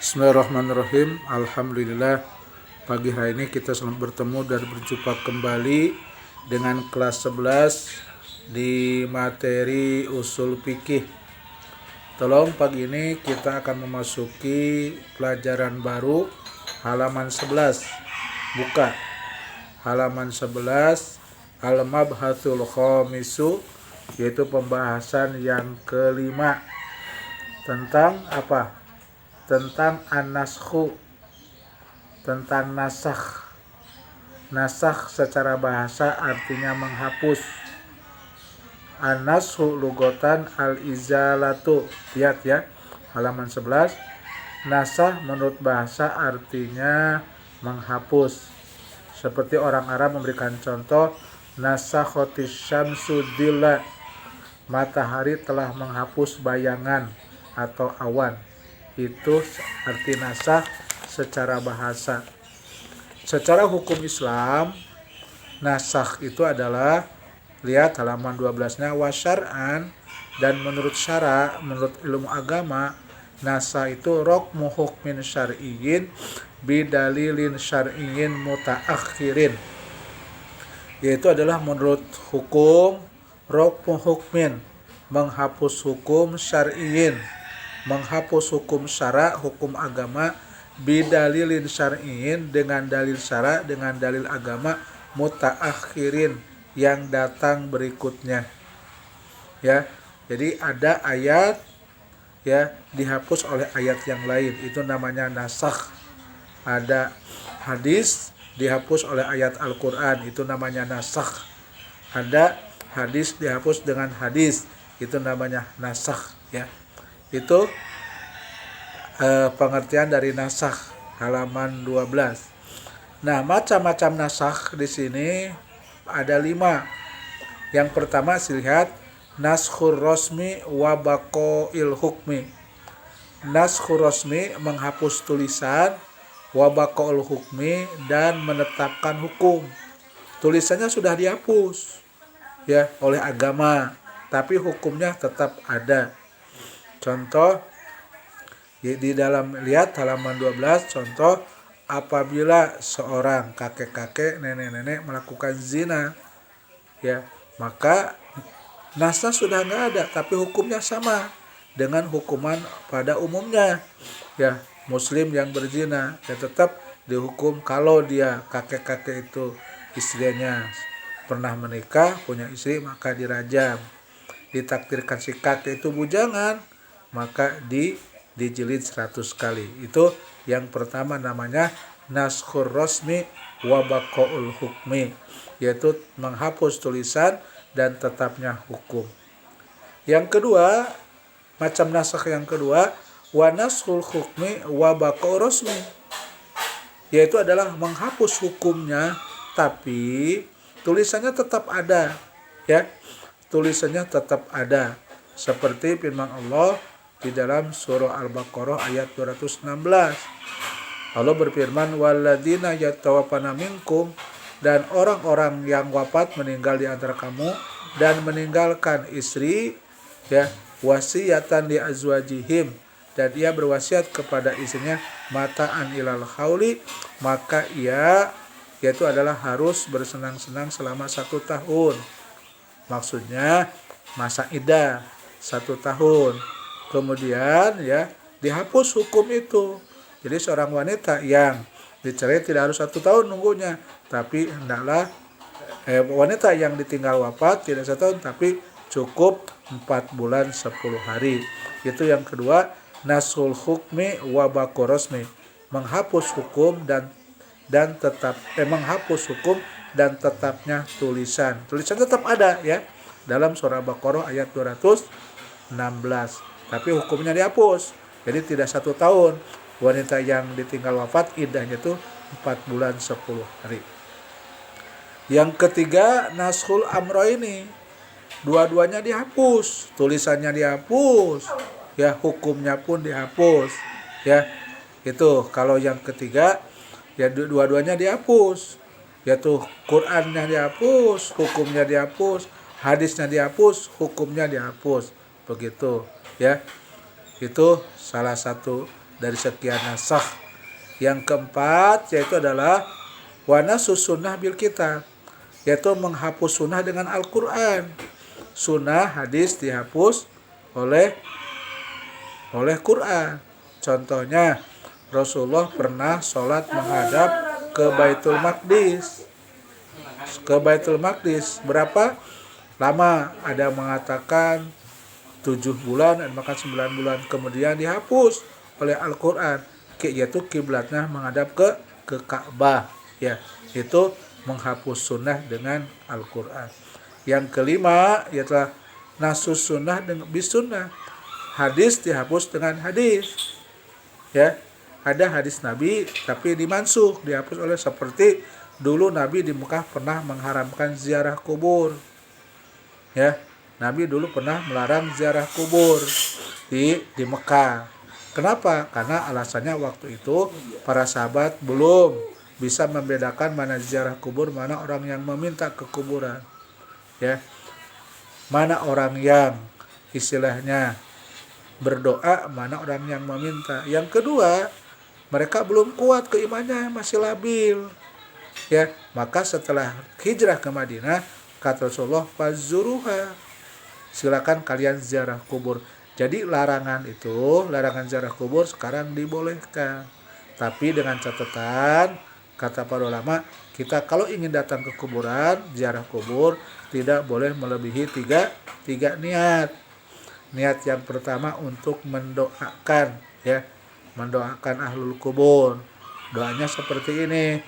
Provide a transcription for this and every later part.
Bismillahirrahmanirrahim. Alhamdulillah, pagi hari ini kita selamat bertemu dan berjumpa kembali dengan kelas 11 di materi usul fikih. Tolong pagi ini kita akan memasuki pelajaran baru halaman 11. Buka halaman 11 Al-Mabhasul Khamisu, yaitu pembahasan yang kelima tentang apa? Tentang an-naskhu, tentang nasakh. Nasakh secara bahasa artinya menghapus. An-naskhu lugotan al-izalatu. Lihat ya, halaman 11. Nasakh menurut bahasa artinya menghapus. Seperti orang Arab memberikan contoh, nasakhotis syamsu dilla, matahari telah menghapus bayangan atau awan. Itu arti nasakh secara bahasa. Secara hukum Islam, nasakh itu adalah, lihat halaman 12-nya, wasyar'an, dan menurut syara, menurut ilmu agama, nasakh itu rokmu hukmin syar'iyyin bidalilin syar'iyyin mutaakhirin, yaitu adalah menurut hukum, rokmu hukmin, menghapus hukum syar'iyyin, menghapus hukum syara, hukum agama, bidalilin syar'iyyin, dengan dalil syara, dengan dalil agama, mutaakhirin, yang datang berikutnya. Ya, jadi ada ayat ya dihapus oleh ayat yang lain, itu namanya nasakh. Ada hadis dihapus oleh ayat Al-Qur'an, itu namanya nasakh. Ada hadis dihapus dengan hadis, itu namanya nasakh ya. Itu pengertian dari nasakh halaman 12. Nah, macam-macam nasakh di sini ada 5. Yang pertama lihat, naskhur rosmi wa baqail hukmi. Naskhur rosmi menghapus tulisan, wa baqaul hukmi dan menetapkan hukum. Tulisannya sudah dihapus ya oleh agama, tapi hukumnya tetap ada. Contoh di dalam, lihat halaman 12, contoh, apabila seorang kakek-kakek, nenek-nenek melakukan zina ya, maka nasakh sudah nggak ada, tapi hukumnya sama dengan hukuman pada umumnya ya. Muslim yang berzina ya tetap dihukum. Kalau dia kakek-kakek itu istrinya pernah menikah, punya istri, maka dirajam. Ditakdirkan si kakek itu bujangan, maka dijilid 100 kali. Itu yang pertama, namanya naskhur rosmi wa baqaul hukmi, yaitu menghapus tulisan dan tetapnya hukum. Yang kedua, macam nasakh yang kedua, wa naskhul hukmi wa baqaul rosmi, yaitu adalah menghapus hukumnya tapi tulisannya tetap ada ya. Tulisannya tetap ada, seperti firman Allah di dalam surah Al-Baqarah ayat 216. Allah berfirman, walladzina yatawaffawna minkum, dan orang-orang yang wafat meninggal di antara kamu dan meninggalkan istri ya, wasiatan li azwajihim, dan ia berwasiat kepada istrinya, mata'an ilal hauli, maka ia yaitu adalah harus bersenang-senang selama 1 tahun. Maksudnya masa iddah 1 tahun. Kemudian ya dihapus hukum itu. Jadi seorang wanita yang dicerai tidak harus 1 tahun nunggunya, tapi hendaklah wanita yang ditinggal wafat tidak 1 tahun, tapi cukup 4 bulan 10 hari. Itu yang kedua, nasul hukmi wa baqaul rosmi, menghapus hukum dan tetap menghapus hukum dan tetapnya tulisan. Tulisan tetap ada ya dalam surah Baqarah ayat 216, tapi hukumnya dihapus. Jadi tidak 1 tahun. Wanita yang ditinggal wafat iddahnya itu 4 bulan 10 hari. Yang ketiga, naskhul amroini, dua-duanya dihapus, tulisannya dihapus ya, hukumnya pun dihapus ya. Itu kalau yang ketiga ya, dua-duanya dihapus, yaitu Qur'annya dihapus, hukumnya dihapus, hadisnya dihapus, hukumnya dihapus, begitu ya. Itu salah satu dari sekian nasakh. Yang keempat yaitu adalah wa nasus sunnah bil kitab, yaitu menghapus sunnah dengan Al-Quran. Sunnah hadis dihapus oleh Quran. Contohnya Rasulullah pernah sholat menghadap ke Baitul Maqdis. Berapa lama? Ada mengatakan 7 bulan dan maka 9 bulan, kemudian dihapus oleh Al-Quran, yaitu kiblatnya menghadap ke Ka'bah, ya, itu menghapus sunnah dengan Al-Quran. Yang kelima yaitu nasus sunnah dengan bis sunnah, hadis dihapus dengan hadis, ya. Ada hadis Nabi tapi dimansuh, dihapus oleh, seperti dulu Nabi di Mekah pernah mengharamkan ziarah kubur, ya. Nabi dulu pernah melarang ziarah kubur di Mekah. Kenapa? Karena alasannya waktu itu para sahabat belum bisa membedakan mana ziarah kubur, mana orang yang meminta ke kuburan, ya. Mana orang yang istilahnya berdoa, mana orang yang meminta. Yang kedua, mereka belum kuat keimanannya, masih labil, ya. Maka setelah hijrah ke Madinah, kata Rasulullah, fazuruha, silakan kalian ziarah kubur. Jadi larangan ziarah kubur sekarang dibolehkan, tapi dengan catatan, kata para ulama, kita kalau ingin datang ke kuburan, ziarah kubur, tidak boleh melebihi tiga niat. Niat yang pertama untuk mendoakan, ya, mendoakan ahlul kubur. Doanya seperti ini: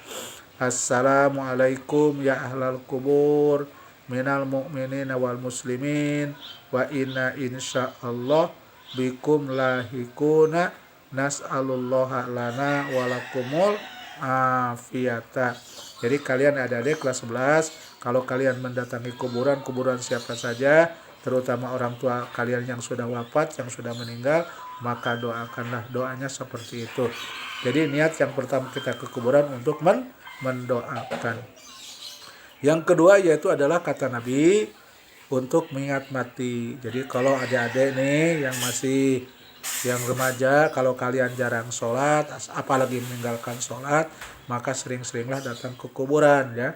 Assalamualaikum ya ahlal kubur minal mu'minin wal muslimin wa inna insyaallah bikum lahikuna nas'alullaha lana walakumul afiyata. Jadi kalian adik-adik kelas 11, kalau kalian mendatangi kuburan siapa saja, terutama orang tua kalian yang sudah wafat, yang sudah meninggal, maka doakanlah. Doanya seperti itu. Jadi niat yang pertama kita ke kuburan untuk mendoakan. Yang kedua yaitu adalah kata Nabi untuk mengingat mati. Jadi kalau adik-adik nih yang remaja, kalau kalian jarang sholat, apalagi meninggalkan sholat, maka sering-seringlah datang ke kuburan, ya,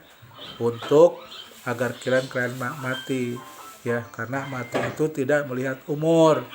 untuk agar kalian mati, ya, karena mati itu tidak melihat umur,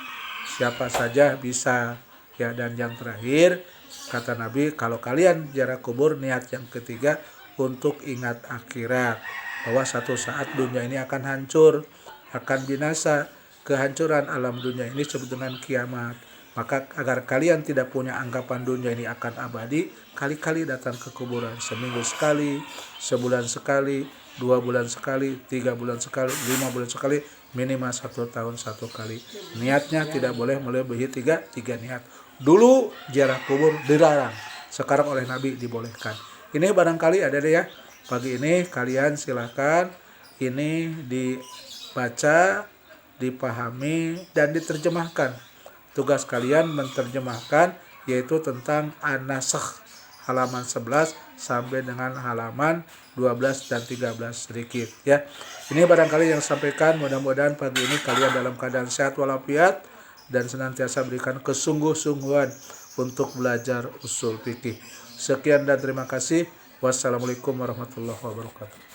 siapa saja bisa, ya. Dan yang terakhir kata Nabi, kalau kalian ziarah kubur, niat yang ketiga untuk ingat akhirat, bahwa satu saat dunia ini akan hancur, akan binasa. Kehancuran alam dunia ini disebut dengan kiamat. Maka agar kalian tidak punya anggapan dunia ini akan abadi, kali-kali datang ke kuburan, seminggu sekali, sebulan sekali, 2 bulan sekali, 3 bulan sekali, 5 bulan sekali, minimal 1 tahun 1 kali. Niatnya tidak boleh melebihi tiga niat. Dulu ziarah kubur dilarang, sekarang oleh Nabi dibolehkan. Ini barangkali ada deh, ya. Pagi ini kalian silahkan ini dibaca, dipahami, dan diterjemahkan. Tugas kalian menerjemahkan, yaitu tentang an-nasakh halaman 11 sampai dengan halaman 12 dan 13 sedikit, ya. Ini barangkali yang sampaikan, mudah-mudahan pagi ini kalian dalam keadaan sehat walafiat dan senantiasa berikan kesungguh-sungguhan untuk belajar usul fikih. Sekian dan terima kasih. Wassalamualaikum warahmatullahi wabarakatuh.